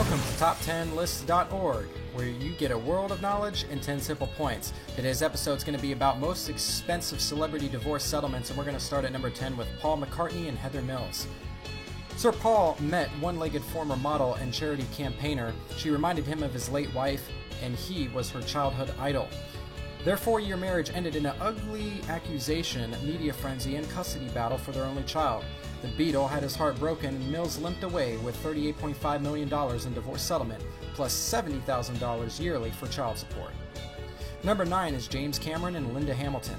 Welcome to Top10Lists.org, where you get a world of knowledge in 10 simple points. Today's episode is going to be about most expensive celebrity divorce settlements, and we're going to start at number 10 with Paul McCartney and Heather Mills. Sir Paul met one-legged former model and charity campaigner. She reminded him of his late wife, and he was her childhood idol. Their 4-year marriage ended in an ugly accusation, media frenzy, and custody battle for their only child. The Beatle had his heart broken, and Mills limped away with $38.5 million in divorce settlement, plus $70,000 yearly for child support. Number 9 is James Cameron and Linda Hamilton.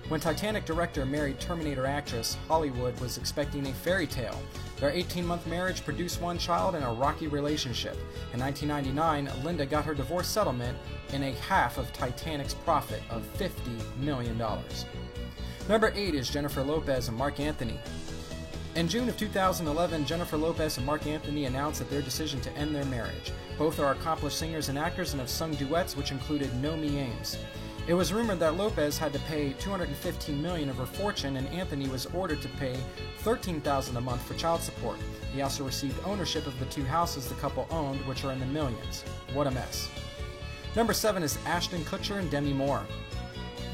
When Titanic director married Terminator actress, Hollywood was expecting a fairy tale. Their 18-month marriage produced one child and a rocky relationship. In 1999, Linda got her divorce settlement in a half of Titanic's profit of $50 million. Number 8 is Jennifer Lopez and Marc Anthony. In June of 2011, Jennifer Lopez and Marc Anthony announced that their decision to end their marriage. Both are accomplished singers and actors and have sung duets which included No Me Ames. It was rumored that Lopez had to pay $215 million of her fortune, and Anthony was ordered to pay $13,000 a month for child support. He also received ownership of the 2 houses the couple owned, which are in the millions. What a mess. Number 7 is Ashton Kutcher and Demi Moore.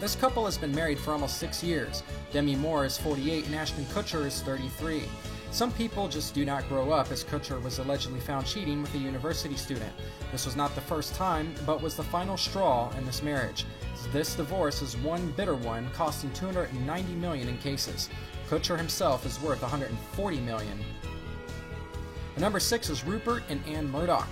This couple has been married for almost 6 years. Demi Moore is 48 and Ashton Kutcher is 33. Some people just do not grow up, as Kutcher was allegedly found cheating with a university student. This was not the first time, but was the final straw in this marriage. This divorce is one bitter one, costing $290 million in cases. Kutcher himself is worth $140 million. And number 6 is Rupert and Anne Murdoch.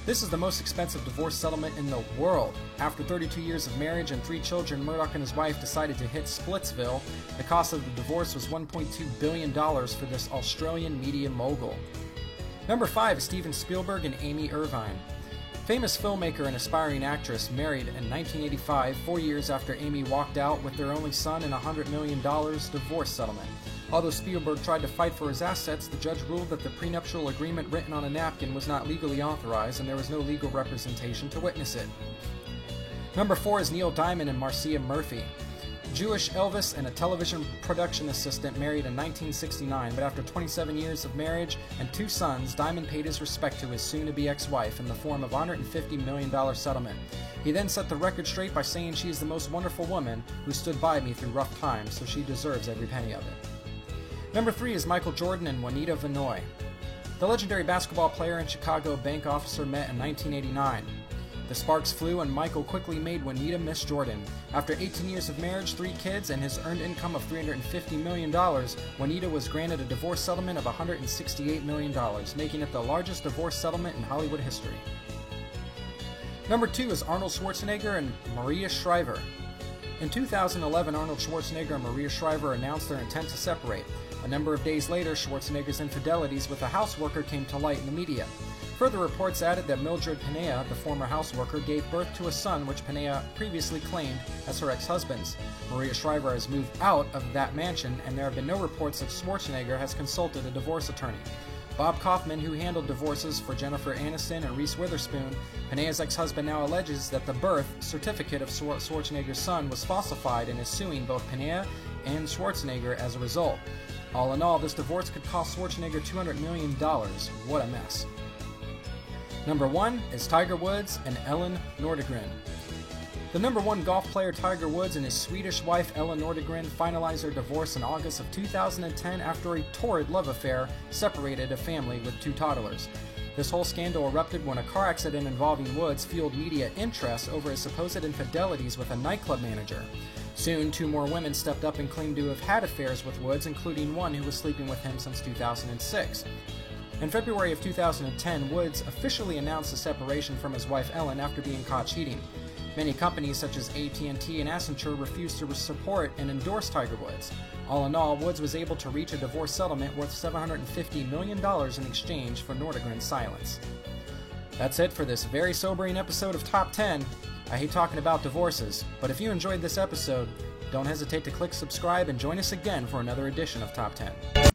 This is the most expensive divorce settlement in the world. After 32 years of marriage and 3 children, Murdoch and his wife decided to hit Splitsville. The cost of the divorce was $1.2 billion for this Australian media mogul. Number 5 is Steven Spielberg and Amy Irvine. Famous filmmaker and aspiring actress, married in 1985, 4 years after Amy walked out with their only son in a $100 million divorce settlement. Although Spielberg tried to fight for his assets, the judge ruled that the prenuptial agreement written on a napkin was not legally authorized, and there was no legal representation to witness it. Number 4 is Neil Diamond and Marcia Murphy. Jewish Elvis and a television production assistant, married in 1969, but after 27 years of marriage and 2 sons, Diamond paid his respect to his soon-to-be ex-wife in the form of a $150 million settlement. He then set the record straight by saying, "She is the most wonderful woman who stood by me through rough times, so she deserves every penny of it." Number 3 is Michael Jordan and Juanita Vinoy. The legendary basketball player and Chicago bank officer met in 1989. The sparks flew, and Michael quickly made Juanita Miss Jordan. After 18 years of marriage, 3 kids, and his earned income of $350 million, Juanita was granted a divorce settlement of $168 million, making it the largest divorce settlement in Hollywood history. Number 2 is Arnold Schwarzenegger and Maria Shriver. In 2011, Arnold Schwarzenegger and Maria Shriver announced their intent to separate. A number of days later, Schwarzenegger's infidelities with a houseworker came to light in the media. Further reports added that Mildred Pinea, the former houseworker, gave birth to a son which Pinea previously claimed as her ex-husband's. Maria Shriver has moved out of that mansion, and there have been no reports that Schwarzenegger has consulted a divorce attorney. Bob Kaufman, who handled divorces for Jennifer Aniston and Reese Witherspoon, Pinea's ex-husband, now alleges that the birth certificate of Schwarzenegger's son was falsified and is suing both Pinea and Schwarzenegger as a result. All in all, this divorce could cost Schwarzenegger $200 million. What a mess. Number 1 is Tiger Woods and Ellen Nordegren. The number 1 golf player Tiger Woods and his Swedish wife Ellen Nordegren finalized their divorce in August of 2010 after a torrid love affair separated a family with 2 toddlers. This whole scandal erupted when a car accident involving Woods fueled media interest over his supposed infidelities with a nightclub manager. Soon, 2 more women stepped up and claimed to have had affairs with Woods, including one who was sleeping with him since 2006. In February of 2010, Woods officially announced a separation from his wife Ellen after being caught cheating. Many companies such as AT&T and Accenture refused to support and endorse Tiger Woods. All in all, Woods was able to reach a divorce settlement worth $750 million in exchange for Nordegren's silence. That's it for this very sobering episode of Top 10. I hate talking about divorces, but if you enjoyed this episode, don't hesitate to click subscribe and join us again for another edition of Top 10.